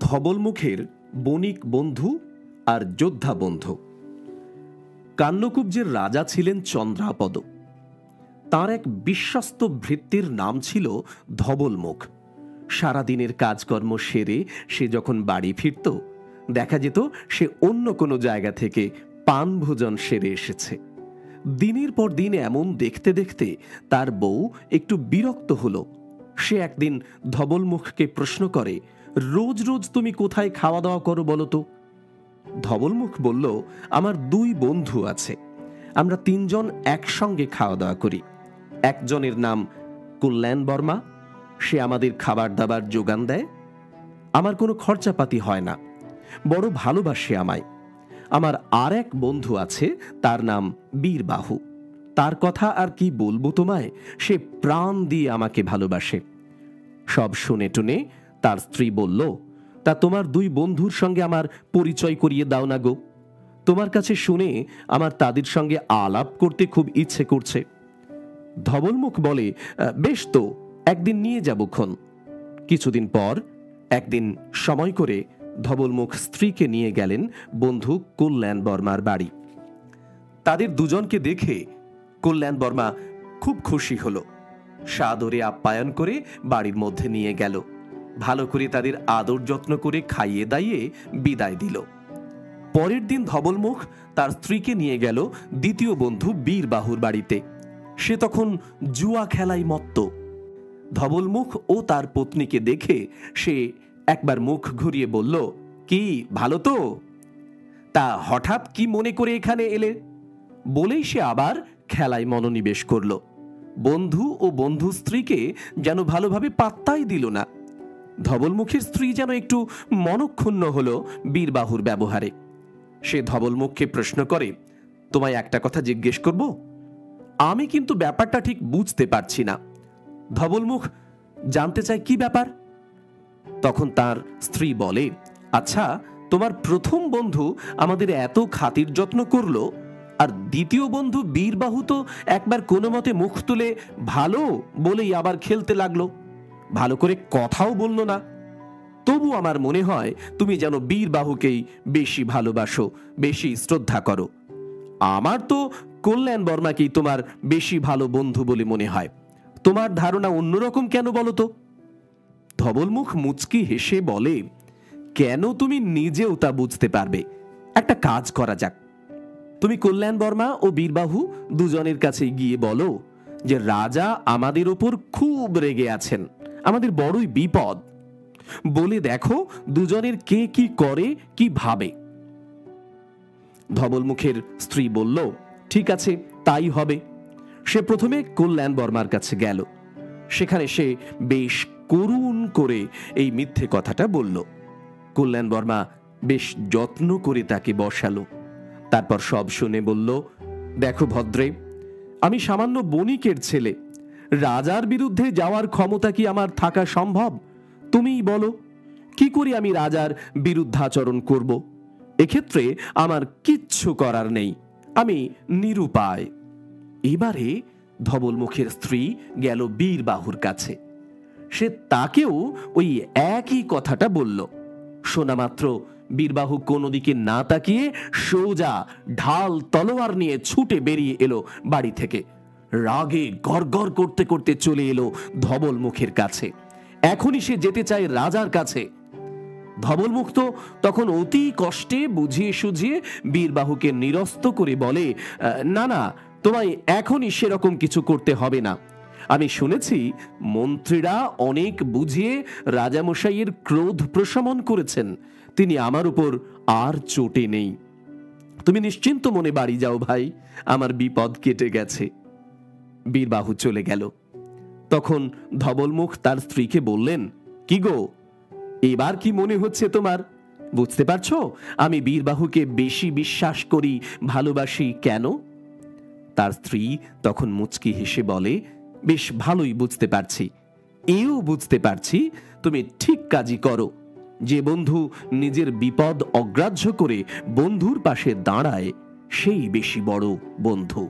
ধবলমুখের বণিক বন্ধু আর যোদ্ধা বন্ধু। কান্যকুব্জের রাজা ছিলেন চন্দ্রাপদ। তার এক বিশ্বস্ত ভৃত্যের নাম ছিল ধবলমুখ। সারাদিনের কাজকর্ম সেরে সে যখন বাড়ি ফিরত, দেখা যেত সে অন্য কোনো জায়গা থেকে পানভোজন সেরে এসেছে। দিনের পর দিন এমন দেখতে দেখতে তার বউ একটু বিরক্ত হলো। সে একদিন ধবলমুখকে প্রশ্ন করে, রোজ রোজ তুমি কোথায় খাওয়া দাওয়া করো বলো তো? ধবলমুখ বলল, আমার দুই বন্ধু আছে, আমরা তিনজন একসঙ্গে খাওয়া দাওয়া করি। একজনের নাম কল্যাণ বর্মা, সে আমাদের খাবার দাবার যোগান দেয়, আমার কোনো খরচাপাতি হয় না, বড় ভালোবাসে আমায়। আমার আর এক বন্ধু আছে, তার নাম বীরবাহু, তার কথা আর কি বলবো তোমায়, সে প্রাণ দিয়ে আমাকে ভালোবাসে। সব শুনে টুনে তার স্ত্রী বলল, তা তোমার দুই বন্ধুর সঙ্গে আমার পরিচয় করিয়ে দাও না গো, তোমার কাছে শুনে আমার তাদের সঙ্গে আলাপ করতে খুব ইচ্ছে করছে। ধবলমুখ বলে, বেশ তো, একদিন নিয়ে যাবক্ষণ। কিছুদিন পর একদিন সময় করে ধবলমুখ স্ত্রীকে নিয়ে গেলেন বন্ধু কল্যাণ বর্মার বাড়ি। তাদের দুজনকে দেখে কল্যাণ বর্মা খুব খুশি হল, সাদরে আপ্যায়ন করে বাড়ির মধ্যে নিয়ে গেল, ভালো করে তাদের আদর যত্ন করে খাইয়ে দাইয়ে বিদায় দিল। পরের দিন ধবলমুখ তার স্ত্রীকে নিয়ে গেল দ্বিতীয় বন্ধু বীরবাহুর বাড়িতে। সে তখন জুয়া খেলায় মত্ত। ধবলমুখ ও তার পত্নীকে দেখে সে একবার মুখ ঘুরিয়ে বলল, কি ভালো তো? তা হঠাৎ কি মনে করে এখানে এলে? বলেই সে আবার খেলায় মনোনিবেশ করল। বন্ধু ও বন্ধু স্ত্রীকে যেন ভালোভাবে পাত্তাই দিল না। ধবলমুখের স্ত্রী যেন একটু মনক্ষুণ্ণ হলো বীরবাহুর ব্যবহারে। সে ধবলমুখকে প্রশ্ন করে, তোমায় একটা কথা জিজ্ঞেস করব? আমি কিন্তু ব্যাপারটা ঠিক বুঝতে পারছি না। ধবলমুখ জানতে চায়, কি ব্যাপার? তখন তার স্ত্রী বলে, আচ্ছা, তোমার প্রথম বন্ধু আমাদের এত খাতির যত্ন করলো, আর দ্বিতীয় বন্ধু বীরবাহু তো একবার কোনো মতে মুখ তুলে ভালো বলেই আবার খেলতে লাগলো, ভালো করে কথাও বলল না। তবু আমার মনে হয় তুমি যেন বীরবাহুকেই বেশি ভালোবাসো, বেশি শ্রদ্ধা করো। আমার তো কল্যাণ বর্মাকেই তোমার বেশি ভালো বন্ধু বলে মনে হয়। তোমার ধারণা অন্যরকম কেন বলো তো? ধবলমুখ মুচকি হেসে বলে, কেন তুমি নিজেও তা বুঝতে পারবে। একটা কাজ করা যাক, তুমি কল্যাণ বর্মা ও বীরবাহু দুজনের কাছে গিয়ে বলো যে রাজা আমাদের ওপর খুব রেগে আছেন, আমাদের বড়ই বিপদ। বলে দেখো দুজনের কে কি করে, কি ভাবে। ধবলমুখের স্ত্রী বলল, ঠিক আছে, তাই হবে। সে প্রথমে কল্যাণ বর্মার কাছে গেল। সেখানে সে বেশ করুণ করে এই মিথ্যে কথাটা বলল। কল্যাণ বর্মা বেশ যত্ন করে তাকে বসালো। তারপর সব শুনে বলল, দেখো ভদ্রে, আমি সামান্য বণিকের ছেলে, রাজার বিরুদ্ধে যাওয়ার ক্ষমতা কি আমার থাকা সম্ভব? তুমিই বলো, কি করে আমি রাজার বিরুদ্ধাচরণ করব? এক্ষেত্রে আমার কিচ্ছু করার নেই, আমি নিরুপায়। এবারে ধবলমুখের স্ত্রী গেল বীরবাহুর কাছে। সে তাকেও ওই একই কথাটা বলল। শোনা মাত্র বীরবাহু কোনো দিকে না তাকিয়ে সোজা ঢাল তলোয়ার নিয়ে ছুটে বেরিয়ে এলো বাড়ি থেকে। রাগে গড়গড় করতে করতে চলে এলো ধবলমুখের কাছে। এখনই সে যেতে চায় রাজার কাছে। ধবলমুখ তো তখন অতি কষ্টে বুঝিয়ে সুঝিয়ে বীরবাহুকে নিরস্ত করে বলে, না না, তোমায় এখনই সেরকম কিছু করতে হবে না। আমি শুনেছি মন্ত্রীরা অনেক বুঝিয়ে রাজামশাইয়ের ক্রোধ প্রশমন করেছেন, তিনি আমার উপর আর চোটে নেই। তুমি নিশ্চিন্ত মনে বাড়ি যাও ভাই, আমার বিপদ কেটে গেছে। বীরবাহু চলে গেল। তখন ধবলমুখ তার স্ত্রীকে বললেন, কি গো, এবার কি মনে হচ্ছে তোমার? বুঝতে পারছো আমি বীরবাহুকে বেশি বিশ্বাস করি, ভালোবাসি কেন? তার স্ত্রী তখন মুচকি হেসে বলে, বেশ ভালোই বুঝতে পারছি। এও বুঝতে পারছি তুমি ঠিক কাজই করো। যে বন্ধু নিজের বিপদ অগ্রাহ্য করে বন্ধুর পাশে দাঁড়ায়, সেই বেশি বড় বন্ধু।